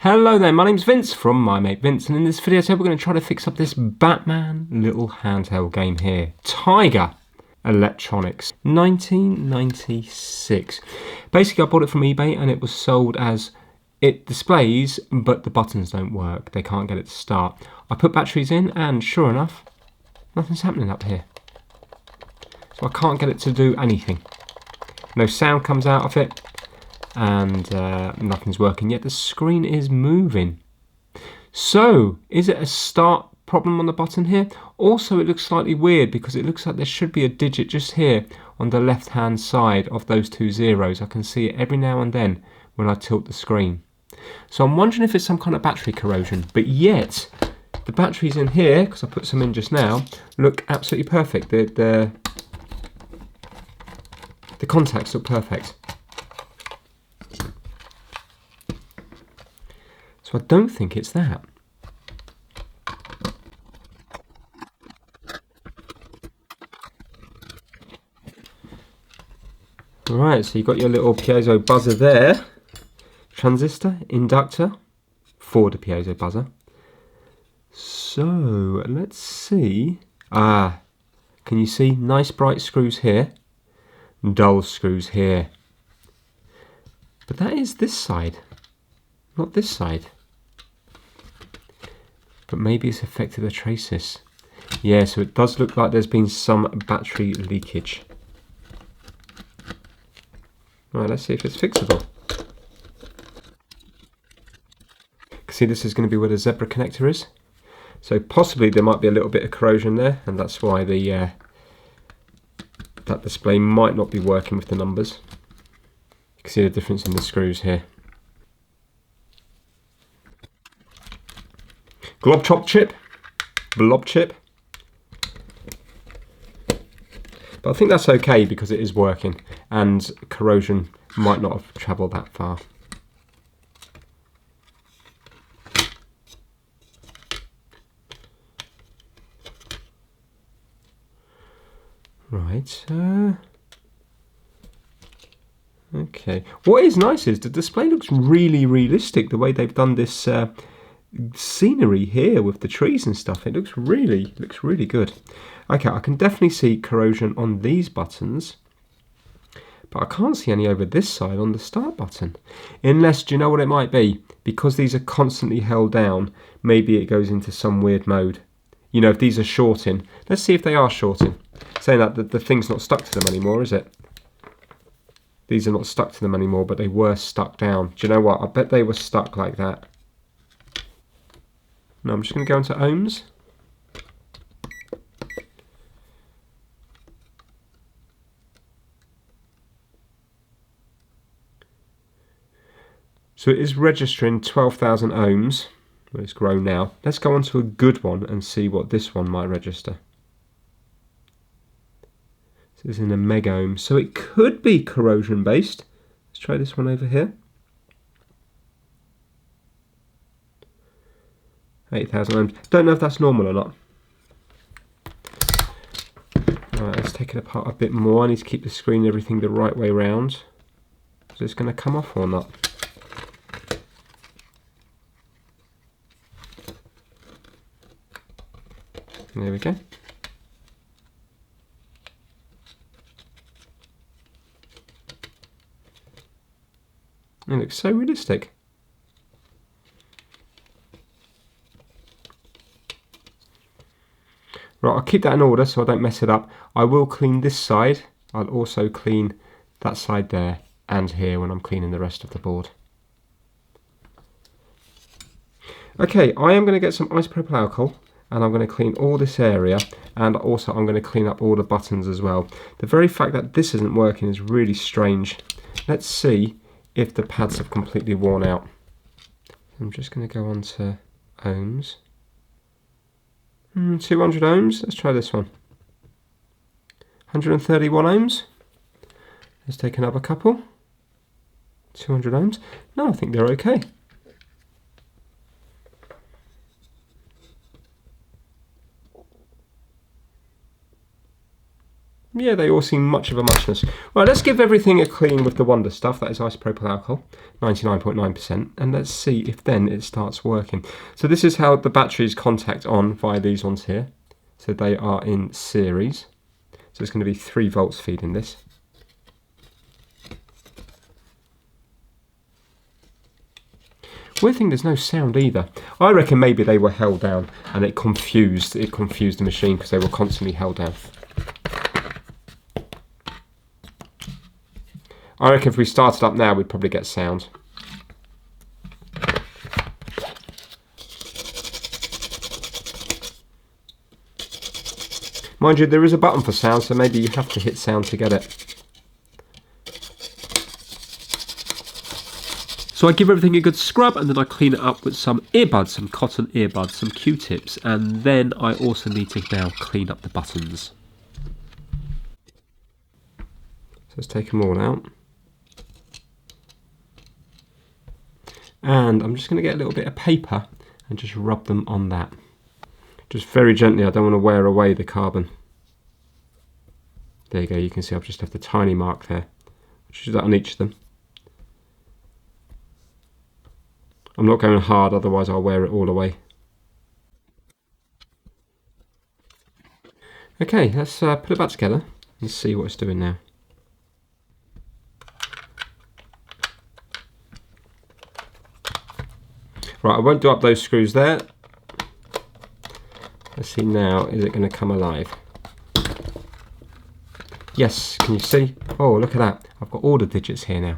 Hello there, my name's Vince from My Mate Vince, and in this video today we're going to try to fix up this Batman little handheld game here. Tiger Electronics, 1996. Basically I bought it from eBay and it was sold as it displays but the buttons don't work, they can't get it to start. I put batteries in and sure enough, nothing's happening up here. So I can't get it to do anything. No sound comes out of it. And nothing's working yet. The screen is moving. So, is it a start problem on the button here? Also, it looks slightly weird because it looks like there should be a digit just here on the left hand side of those two zeros. I can see it every now and then when I tilt the screen. So I'm wondering if it's some kind of battery corrosion, but yet the batteries in here, because I put some in just now, look absolutely perfect. The contacts look perfect. So I don't think it's that. Right, so you've got your little piezo buzzer there. Transistor, inductor, for the piezo buzzer. So let's see. Can you see nice bright screws here? Dull screws here. But that is this side, not this side. But maybe it's affected the traces. Yeah, so it does look like there's been some battery leakage. Right, let's see if it's fixable. See, this is going to be where the zebra connector is. So possibly there might be a little bit of corrosion there, and that's why the that display might not be working with the numbers. You can see the difference in the screws here. Blob chip. But I think that's okay because it is working and corrosion might not have travelled that far. Right. Okay. What is nice is the display looks really realistic. The way they've done this scenery here with the trees and stuff, it looks really good. Okay, I can definitely see corrosion on these buttons, but I can't see any over this side on the start button. Unless, do you know what it might be? Because these are constantly held down, maybe it goes into some weird mode. You know, if these are shorting, let's see if they are shorting. Saying that the thing's not stuck to them anymore, is it? These are not stuck to them anymore, but they were stuck down. Do you know what? I bet they were stuck like that. Now I'm just going to go into ohms. So it is registering 12,000 ohms. Well, it's grown now. Let's go on to a good one and see what this one might register. So it's in a mega ohm. So it could be corrosion based. Let's try this one over here. 8,000 ohms. Don't know if that's normal or not. Alright, let's take it apart a bit more. I need to keep the screen and everything the right way round. Is this going to come off or not? There we go. It looks so realistic. Right, I'll keep that in order so I don't mess it up. I will clean this side. I'll also clean that side there and here when I'm cleaning the rest of the board. Okay, I am going to get some isopropyl alcohol and I'm going to clean all this area, and also I'm going to clean up all the buttons as well. The very fact that this isn't working is really strange. Let's see if the pads have completely worn out. I'm just going to go on to ohms. 200 ohms, let's try this one. 131 ohms. Let's take another couple. 200 ohms. No, I think they're okay. Yeah, they all seem much of a muchness. Right, let's give everything a clean with the Wonder stuff. That is isopropyl alcohol, 99.9%. And let's see if then it starts working. So this is how the batteries contact on via these ones here. So they are in series. So it's going to be 3 volts feeding this. Weird thing, there's no sound either. I reckon maybe they were held down and it confused the machine because they were constantly held down. I reckon if we started up now, we'd probably get sound. Mind you, there is a button for sound, so maybe you have to hit sound to get it. So I give everything a good scrub, and then I clean it up with some earbuds, some cotton earbuds, some Q-tips, and then I also need to now clean up the buttons. So let's take them all out. And I'm just going to get a little bit of paper and just rub them on that. Just very gently, I don't want to wear away the carbon. There you go, you can see I've just left a tiny mark there. Just do that on each of them. I'm not going hard, otherwise I'll wear it all away. Okay, let's put it back together and see what it's doing now. Right, I won't do up those screws there. Let's see now, is it going to come alive? Yes, can you see? Oh, look at that. I've got all the digits here now.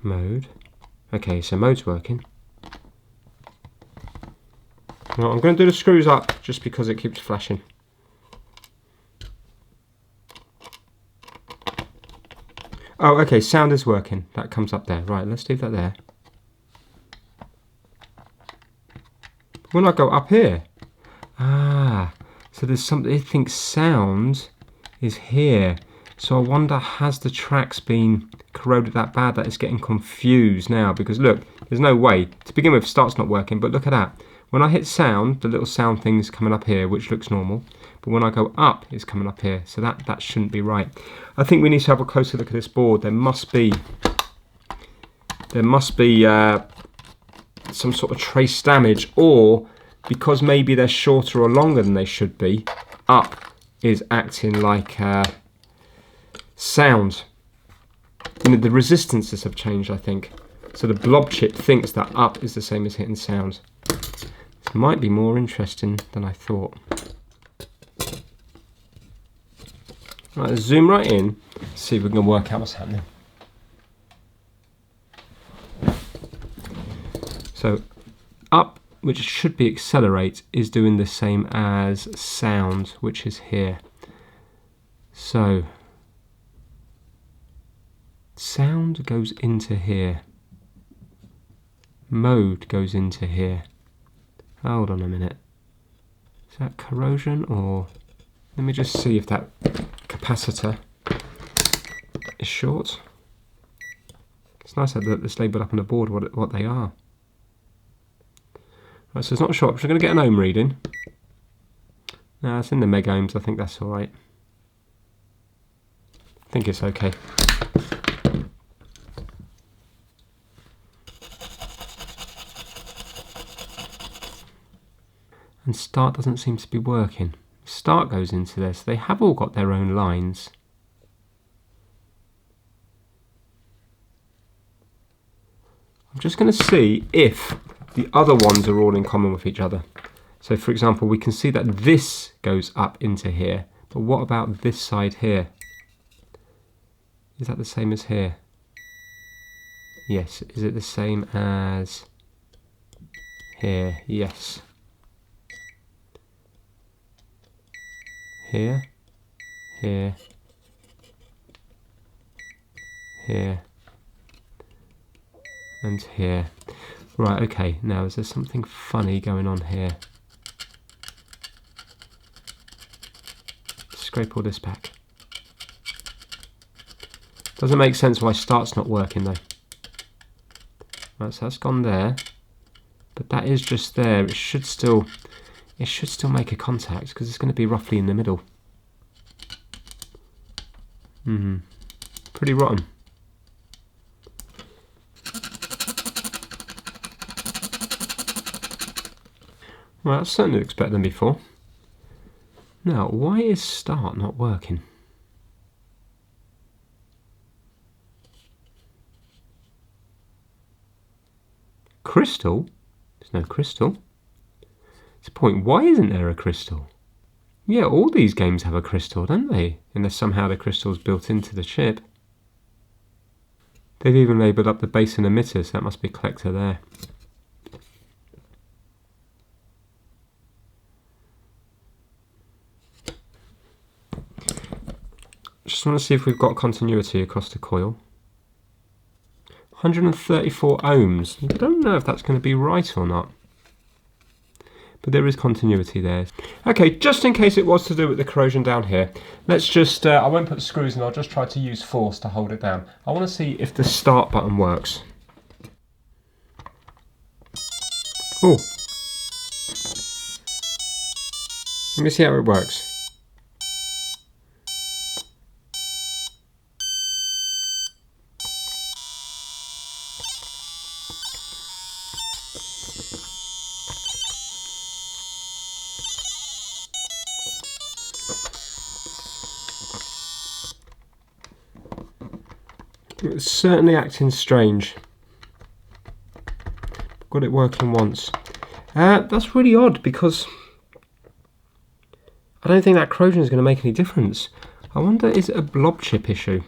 Mode. Okay, so mode's working. Well, I'm going to do the screws up just because it keeps flashing. Oh, okay, sound is working. That comes up there. Right, let's leave that there. When I go up here, so there's something, it thinks sound is here. So I wonder, has the tracks been corroded that bad that it's getting confused now? Because look, there's no way. To begin with, start's not working, but look at that. When I hit sound, the little sound thing's coming up here, which looks normal. But when I go up, it's coming up here. So that shouldn't be right. I think we need to have a closer look at this board. There must be some sort of trace damage, or because maybe they're shorter or longer than they should be, up is acting like sound. You know, the resistances have changed, I think. So the blob chip thinks that up is the same as hitting sound. This might be more interesting than I thought. Right, let's zoom right in, see if we can work out what's happening. So up, which should be accelerate, is doing the same as sound, which is here. So sound goes into here. Mode goes into here. Hold on a minute. Is that corrosion, or let me just see if that capacitor is short. It's nice that it's labelled up on the board what they are. Right, so it's not short. So we're going to get an ohm reading. No, it's in the meg ohms. I think that's all right. I think it's okay. And start doesn't seem to be working. Start goes into this. They have all got their own lines. I'm just going to see if the other ones are all in common with each other. So for example, we can see that this goes up into here, but what about this side here? Is that the same as here? Yes. Is it the same as here? Yes. Here, here, here, and here. Right, okay, now is there something funny going on here? Scrape all this back. Doesn't make sense why start's not working though. Right, so that's gone there. but that is just there. It should still make a contact because it's going to be roughly in the middle. Pretty rotten. Well, that certainly looks better than before. Now, why is start not working? Crystal? There's no crystal. It's a point, why isn't there a crystal? Yeah, all these games have a crystal, don't they? Unless somehow the crystal's built into the chip. They've even labelled up the base and emitter, so that must be collector there. Just want to see if we've got continuity across the coil. 134 ohms. I don't know if that's going to be right or not. But there is continuity there. Okay, just in case it was to do with the corrosion down here, let's just, I won't put screws in, I'll just try to use force to hold it down. I want to see if the start button works. Oh. Let me see how it works. It's certainly acting strange. Got it working once. That's really odd because I don't think that corrosion is going to make any difference. I wonder, is it a blob chip issue?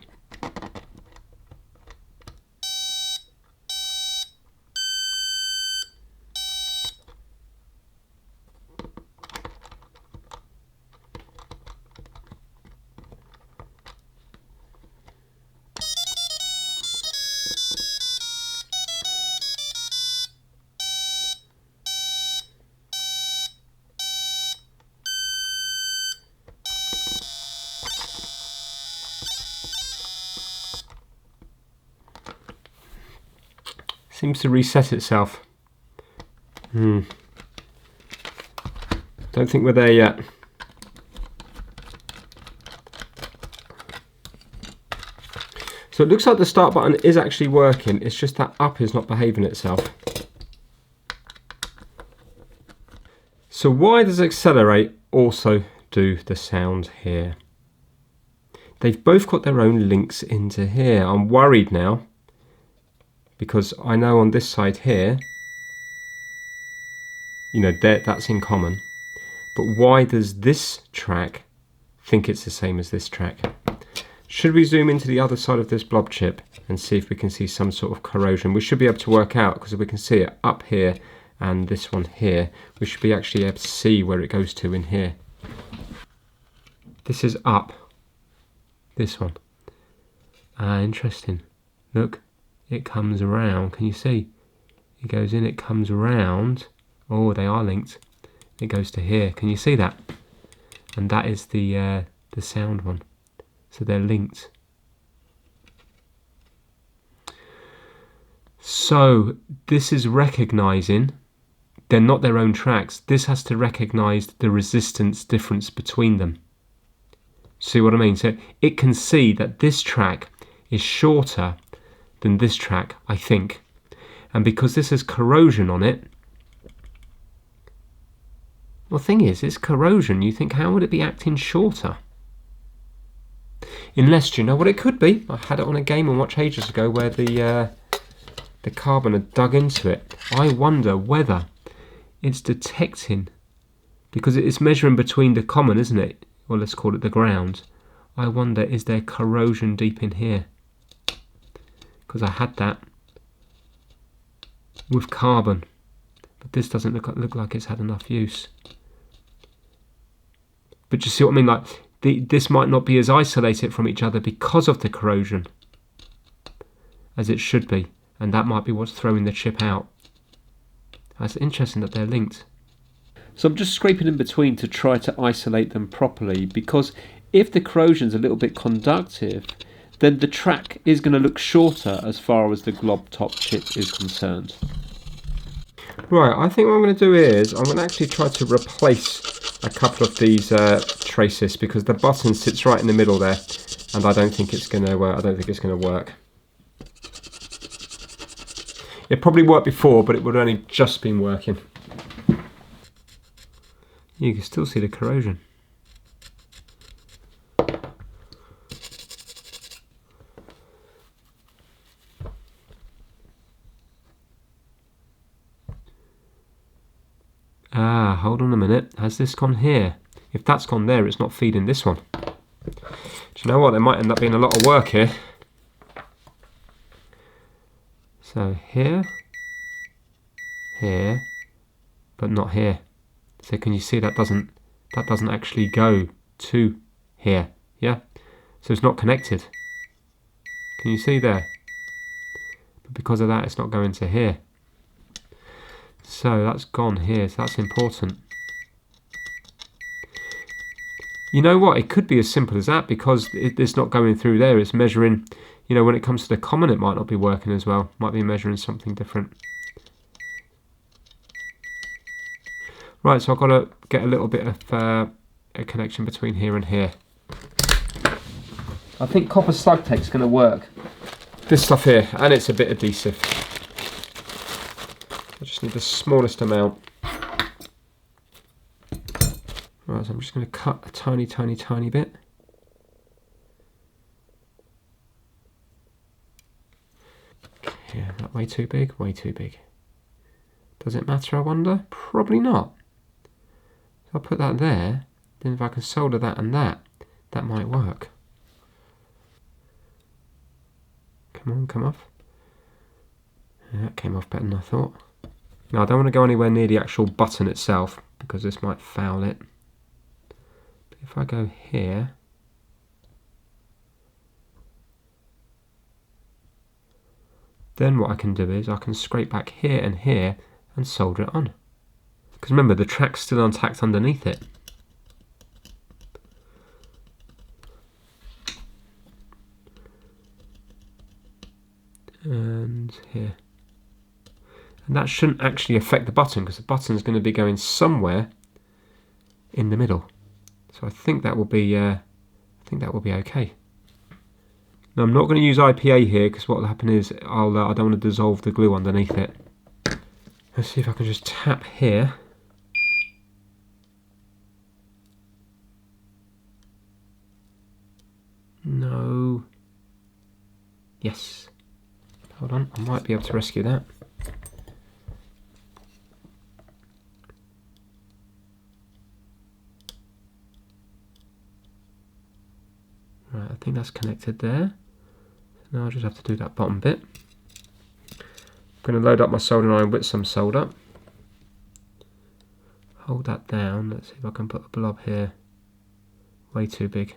Seems to reset itself. Don't think we're there yet. So it looks like the start button is actually working, it's just that up is not behaving itself. So why does accelerate also do the sound here? They've both got their own links into here. I'm worried now, because I know on this side here, you know, that's in common. But why does this track think it's the same as this track? Should we zoom into the other side of this blob chip and see if we can see some sort of corrosion? We should be able to work out, because if we can see it up here and this one here, we should be actually able to see where it goes to in here. This is up, this one. Interesting. Look. It comes around, can you see? It goes in, it comes around. Oh, they are linked. It goes to here, can you see that? And that is the sound one. So they're linked. So this is recognizing they're not their own tracks. This has to recognize the resistance difference between them. See what I mean? So it can see that this track is shorter than this track, I think. And because this has corrosion on it, well, the thing is, it's corrosion. You think, how would it be acting shorter? Unless, do you know what it could be? I had it on a Game & Watch ages ago where the carbon had dug into it. I wonder whether it's detecting, because it is measuring between the common, isn't it? Or let's call it the ground. I wonder, is there corrosion deep in here? Because I had that with carbon, but this doesn't look like it's had enough use. But you see what I mean? Like this might not be as isolated from each other because of the corrosion as it should be, and that might be what's throwing the chip out. That's interesting that they're linked. So I'm just scraping in between to try to isolate them properly, because if the corrosion's a little bit conductive, then the track is going to look shorter as far as the glob top chip is concerned. Right, I think what I'm going to do is I'm going to actually try to replace a couple of these traces, because the button sits right in the middle there, and I don't think it's going to. I don't think it's going to work. It probably worked before, but it would only just been working. You can still see the corrosion. Ah, hold on a minute. Has this gone here? If that's gone there, it's not feeding this one. Do you know what? There might end up being a lot of work here. So here, here, but not here. So can you see that doesn't actually go to here? Yeah. So it's not connected. Can you see there? But because of that, it's not going to here. So that's gone here, so that's important. You know what, it could be as simple as that, because it's not going through there, it's measuring, you know, when it comes to the common it might not be working as well, might be measuring something different. Right, so I've got to get a little bit of a connection between here and here. I think copper slug tape's going to work. This stuff here, and it's a bit adhesive. I just need the smallest amount. Right, so I'm just going to cut a tiny, tiny, tiny bit. Yeah, that way too big, way too big. Does it matter, I wonder? Probably not. So I'll put that there, then if I can solder that and that might work. Come on, come off. Yeah, that came off better than I thought. Now I don't want to go anywhere near the actual button itself, because this might foul it. But if I go here, then what I can do is I can scrape back here and solder it on. Because remember, the track's still untacked underneath it. And here. And that shouldn't actually affect the button, because the button's going to be going somewhere in the middle. So I think that will be okay. Now I'm not going to use IPA here, because what will happen is I don't want to dissolve the glue underneath it. Let's see if I can just tap here. No. Yes. Hold on, I might be able to rescue that. Right, I think that's connected there. Now I just have to do that bottom bit. I'm going to load up my soldering iron with some solder. Hold that down. Let's see if I can put a blob here. Way too big.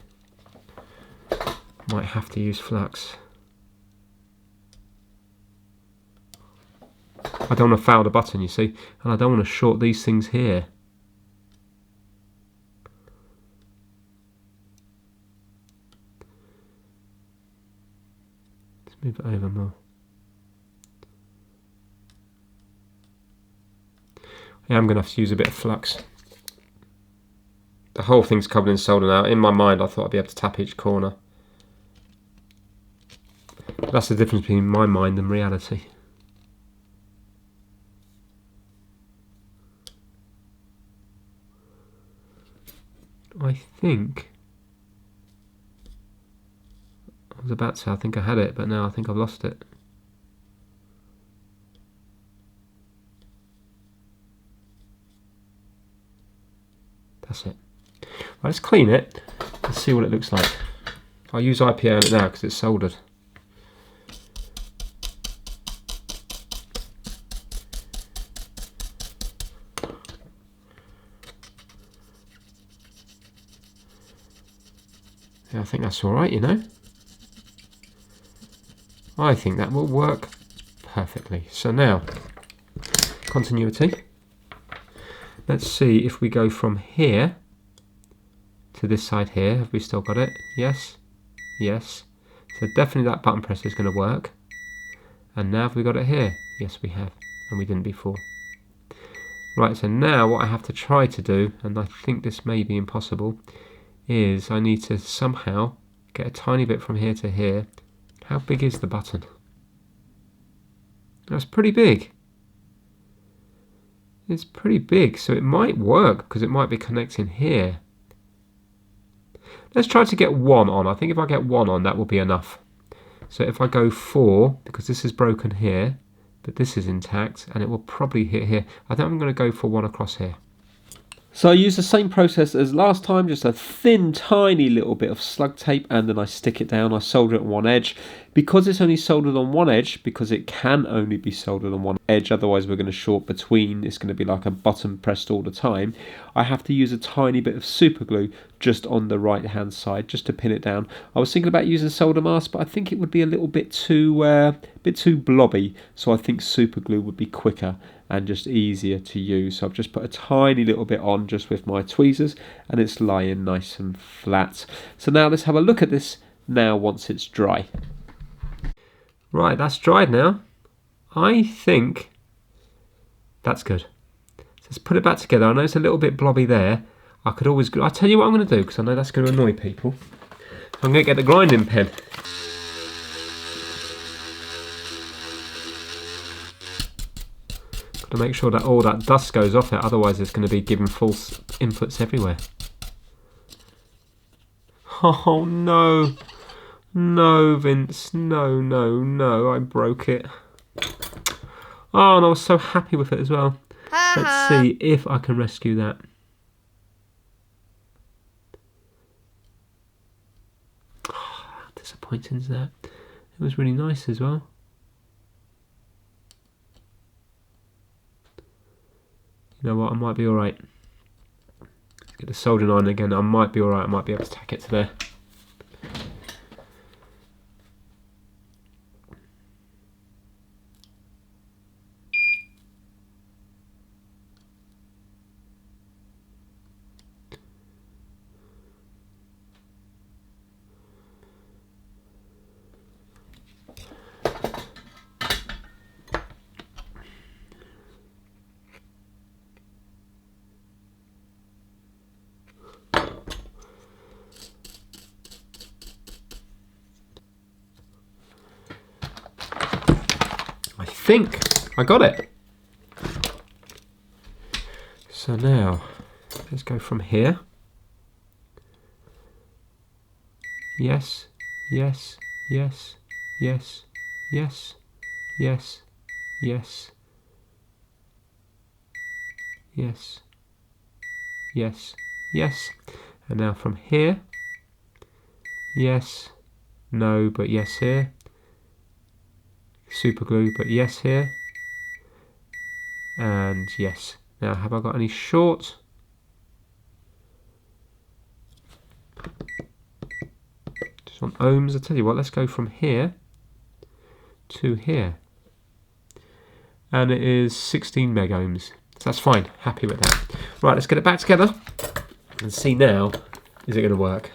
Might have to use flux. I don't want to foul the button, you see, and I don't want to short these things here. Let's move it over more. I am going to have to use a bit of flux. The whole thing's covered in solder now. In my mind, I thought I'd be able to tap each corner. But that's the difference between my mind and reality. I think I was about to say I think I had it, but now I think I've lost it. That's it. Right, let's clean it and see what it looks like. I'll use IPA on it now because it's soldered. Yeah, I think that's all right, you know. I think that will work perfectly. So now, continuity. Let's see if we go from here to this side here. Have we still got it? Yes. Yes. So definitely that button press is going to work. And now have we got it here? Yes, we have. And we didn't before. Right, so now what I have to try to do, and I think this may be impossible, is I need to somehow get a tiny bit from here to here. How big is the button? That's pretty big. It's pretty big, so it might work because it might be connecting here. Let's try to get 1 on. I think if I get 1 on, that will be enough. So if I go 4, because this is broken here, but this is intact, and it will probably hit here. I think I'm going to go for 1 across here. So I use the same process as last time, just a thin, tiny little bit of slug tape, and then I stick it down. I solder it on one edge. Because it's only soldered on one edge, because it can only be soldered on one edge, otherwise we're going to short between, it's going to be like a button pressed all the time, I have to use a tiny bit of super glue just on the right hand side, just to pin it down. I was thinking about using solder mask, but I think it would be a little bit too blobby, so I think super glue would be quicker and just easier to use. So I've just put a tiny little bit on just with my tweezers, and it's lying nice and flat. So now let's have a look at this now once it's dry. Right, that's dried now. I think that's good. So let's put it back together. I know it's a little bit blobby there. I'll tell you what I'm going to do, because I know that's going to annoy people. I'm going to get the grinding pen. To make sure that all that dust goes off it, otherwise it's going to be giving false inputs everywhere. Oh no, no Vince, no, I broke it. Oh, and I was so happy with it as well. Let's see if I can rescue that. Oh, how disappointing is that? It was really nice as well. You know what, I might be alright. Let's get the soldering iron again. I might be alright, I might be able to tack it to there. I think I got it. So now let's go from here. Yes, yes, yes, yes, yes, yes, yes, yes, yes, yes. And now from here. Yes, no, but yes here. Super glue, but yes here. And yes. Now, have I got any short? Just on ohms. I tell you what, let's go from here to here. And it is 16 meg ohms. So that's fine. Happy with that. Right, let's get it back together and see now, is it going to work?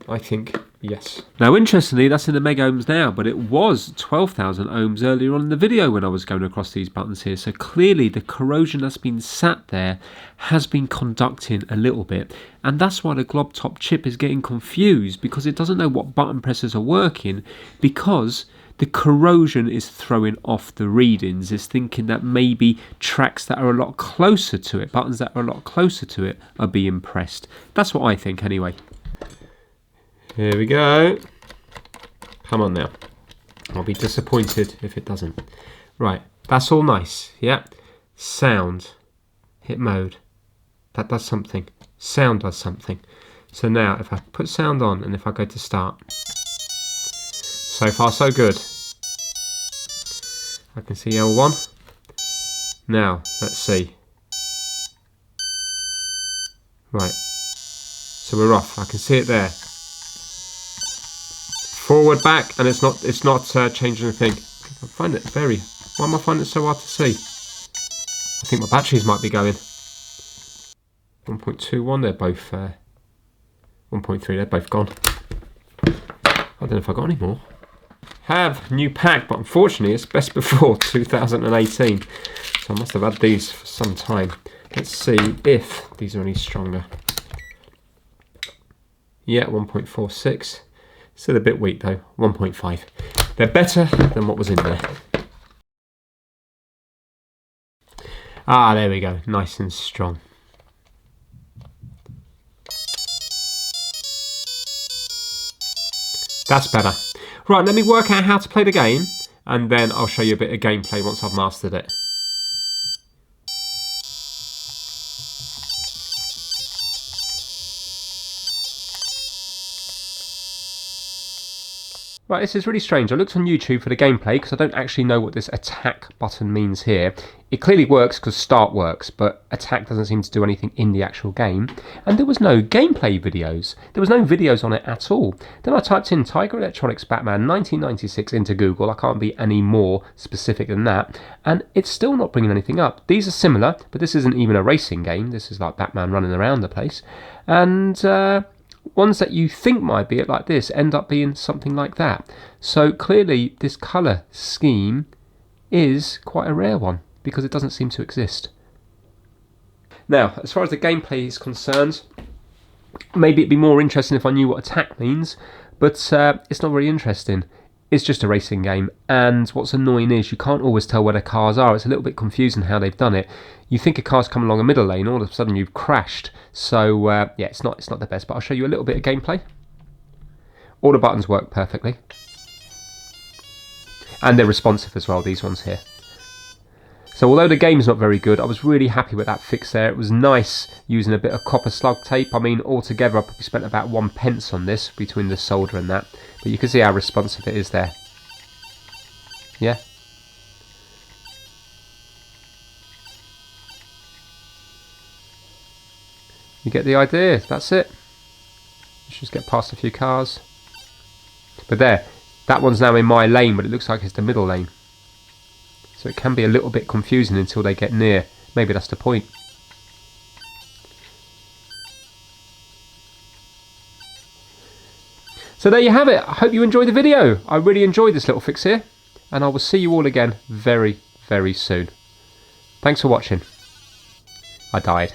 I think yes. Now, interestingly, that's in the meg ohms now, but it was 12,000 ohms earlier on in the video when I was going across these buttons here. So clearly the corrosion that's been sat there has been conducting a little bit. And that's why the glob top chip is getting confused, because it doesn't know what button presses are working, because the corrosion is throwing off the readings. It's thinking that maybe tracks that are a lot closer to it, buttons that are a lot closer to it, are being pressed. That's what I think anyway. Here we go. Come on now. I'll be disappointed if it doesn't. Right, that's all nice. Yeah. Sound. Hit mode. That does something. Sound does something. So now, if I put sound on and if I go to start. So far, so good. I can see L1. Now, let's see. Right. So we're off. I can see it there. Forward, back, and it's not changing a thing. I find it very. Why am I finding it so hard to see? I think my batteries might be going. 1.21. They're both. 1.3. They're both gone. I don't know if I got any more. Have new pack, but unfortunately it's best before 2018. So I must have had these for some time. Let's see if these are any stronger. Yeah, 1.46. Still a bit weak though, 1.5. They're better than what was in there. Ah, there we go, nice and strong. That's better. Right, let me work out how to play the game, and then I'll show you a bit of gameplay once I've mastered it. Right, this is really strange. I looked on YouTube for the gameplay because I don't actually know what this attack button means here. It clearly works because start works, but attack doesn't seem to do anything in the actual game. And there was no gameplay videos. There was no videos on it at all. Then I typed in Tiger Electronics Batman 1996 into Google. I can't be any more specific than that. And it's still not bringing anything up. These are similar, but this isn't even a racing game. This is like Batman running around the place. And ones that you think might be it like this end up being something like that. So clearly this colour scheme is quite a rare one because it doesn't seem to exist. Now, as far as the gameplay is concerned, maybe it'd be more interesting if I knew what attack means, but it's not very interesting. It's just a racing game, and what's annoying is you can't always tell where the cars are. It's a little bit confusing how they've done it. You think a car's come along a middle lane, all of a sudden you've crashed. So yeah, it's not the best, but I'll show you a little bit of gameplay. All the buttons work perfectly, and they're responsive as well, these ones here. So although the game's not very good, I was really happy with that fix there. It was nice using a bit of copper slug tape. I mean, altogether I probably spent about 1p on this between the solder and that. But you can see how responsive it is there. Yeah. You get the idea, that's it. Let's just get past a few cars. But there, that one's now in my lane, but it looks like it's the middle lane. So it can be a little bit confusing until they get near. Maybe that's the point. So there you have it. I hope you enjoyed the video. I really enjoyed this little fix here. And I will see you all again very, very soon. Thanks for watching. I died.